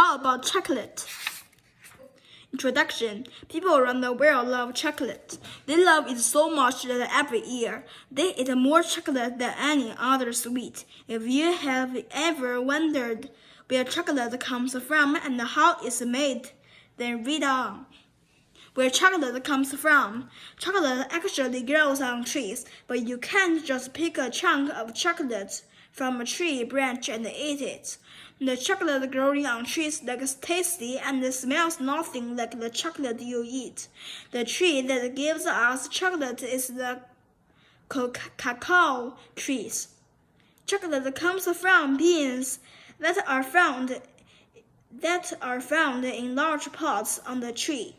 All about chocolate. Introduction. People around the world love chocolate. They love it so much that every year they eat more chocolate than any other sweet. If you have ever wondered where chocolate comes from and how it's made, then read on. Where chocolate comes from. Chocolate actually grows on trees, but you can't just pick a chunk of chocolate from a tree branch and eat it. The chocolate growing on trees looks tasty and smells nothing like the chocolate you eat. The tree that gives us chocolate is the cacao trees. Chocolate comes from beans that are found in large pots on the tree.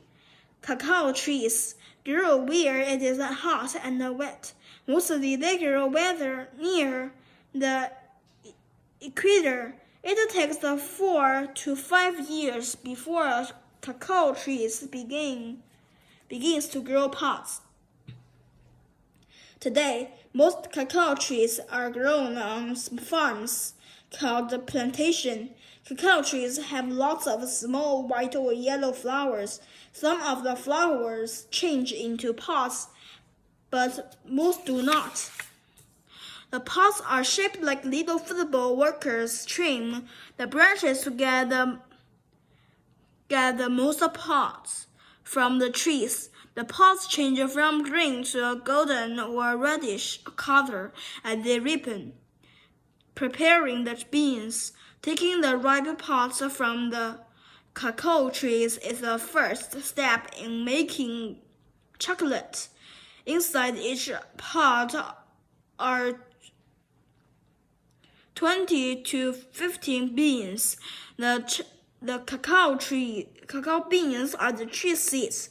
Cacao trees grow where it is hot and wet. Mostly they grow near the equator. It takes 4 to 5 years before a cacao tree begins to grow pods. Today, most cacao trees are grown on farms called plantation. Cacao trees have lots of small white or yellow flowers. Some of the flowers change into pods, but most do not. The pods are shaped like little football workers' trim. The branches get the most pods from the trees. The pods change from green to a golden or reddish color as they ripen. Preparing the beans. Taking the ripe pods from the cacao trees is the first step in making chocolate. Inside each pod are 20 to 15 beans. The cacao beans are the tree seeds.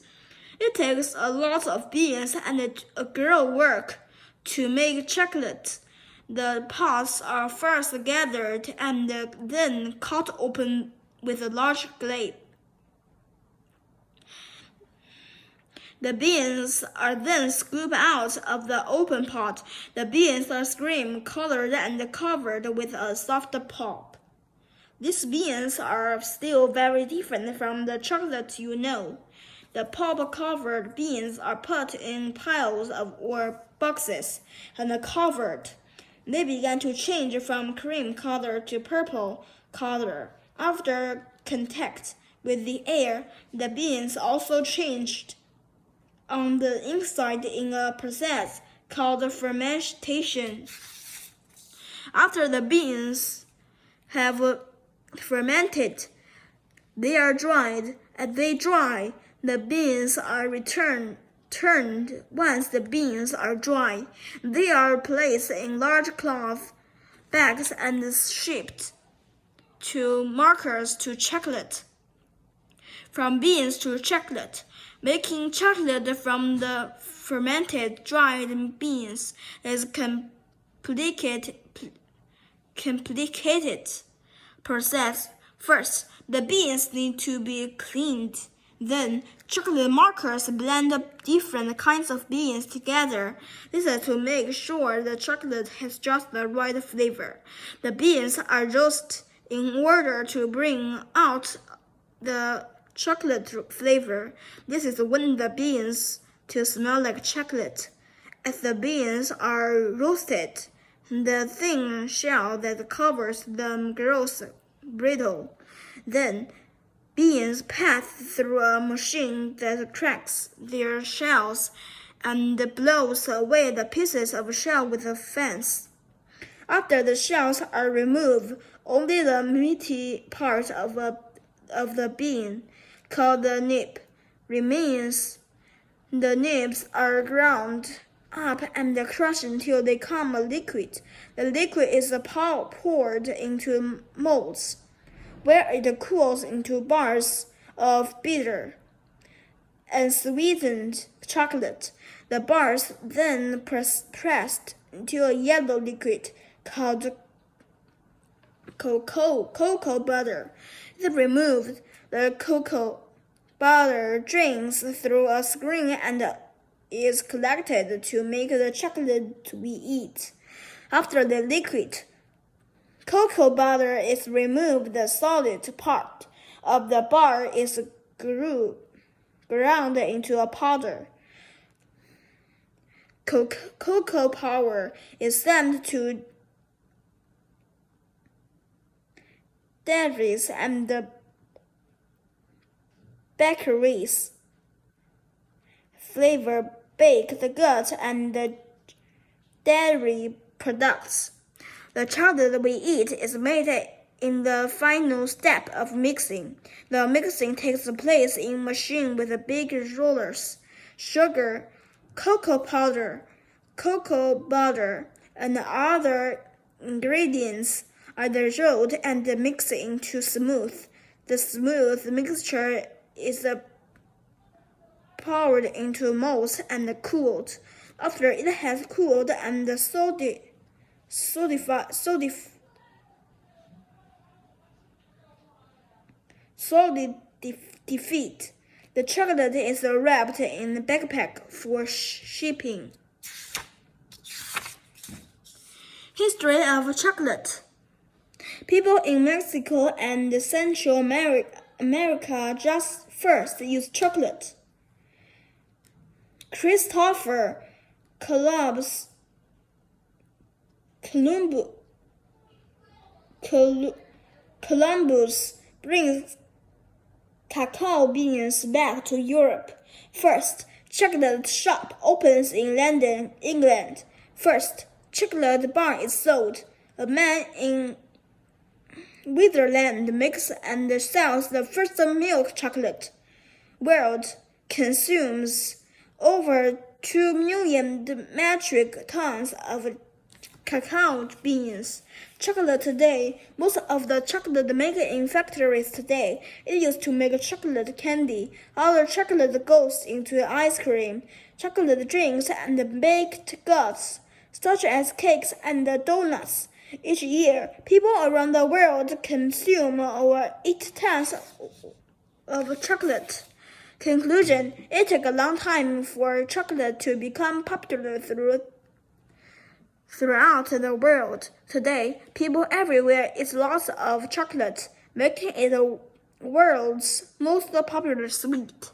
It takes a lot of beans and a girl work to make chocolate. The pods are first gathered and then cut open with a large glaive. The beans are then scooped out of the open pot. The beans are cream-colored and covered with a soft pulp. These beans are still very different from the chocolate you know. The pulp-covered beans are put in piles or boxes and covered. They began to change from cream color to purple color. After contact with the air, the beans also changed on the inside in a process called fermentation. After the beans have fermented, they are dried. As they dry, the beans are turned. Once the beans are dry, they are placed in large cloth bags and shipped to markets to chocolate. From beans to chocolate. Making chocolate from the fermented dried beans is complicated process. First, the beans need to be cleaned. Then, chocolate makers blend different kinds of beans together. This is to make sure the chocolate has just the right flavor. The beans are roasted in order to bring out the chocolate flavor. This is when the beans to smell like chocolate. As the beans are roasted, the thin shell that covers them grows brittle. Then, beans pass through a machine that cracks their shells and blows away the pieces of shell with a fence. After the shells are removed, only the meaty part of the bean, called the nib, remains. The nibs are ground up and crushed until they become a liquid. The liquid is poured into molds, where it cools into bars of bitter and sweetened chocolate. The bars then pressed into a yellow liquid called cocoa butter. If removed, the cocoa butter drains through a screen and is collected to make the chocolate we eat. After the liquid cocoa butter is removed, the solid part of the bar is ground into a powder. Cocoa powder is sent to dairies and bakeries. Flavor baked goods and dairy products. The chocolate we eat is made in the final step of mixing. The mixing takes place in a machine with big rollers. Sugar, cocoa powder, cocoa butter, and other ingredients are rolled and mixed into smooth. The smooth mixture is poured into molds and cooled. After it has cooled and solidified, the chocolate is wrapped in a backpack for shipping. History of chocolate. People in Mexico and Central America just first used chocolate. Christopher Columbus brings cacao beans back to Europe. First chocolate shop opens in London, England. First chocolate bar is sold. A man in Switzerland makes and sells the first milk chocolate. World consumes over 2 million metric tons of cacao beans. Chocolate today. Most of the chocolate made in factories today is used to make chocolate candy. Other chocolate goes into ice cream, chocolate drinks, and baked goods, such as cakes and donuts. Each year, people around the world consume over 8 tons of chocolate. Conclusion: it took a long time for chocolate to become popular throughout the world. Today, people everywhere eat lots of chocolate, making it the world's most popular sweet.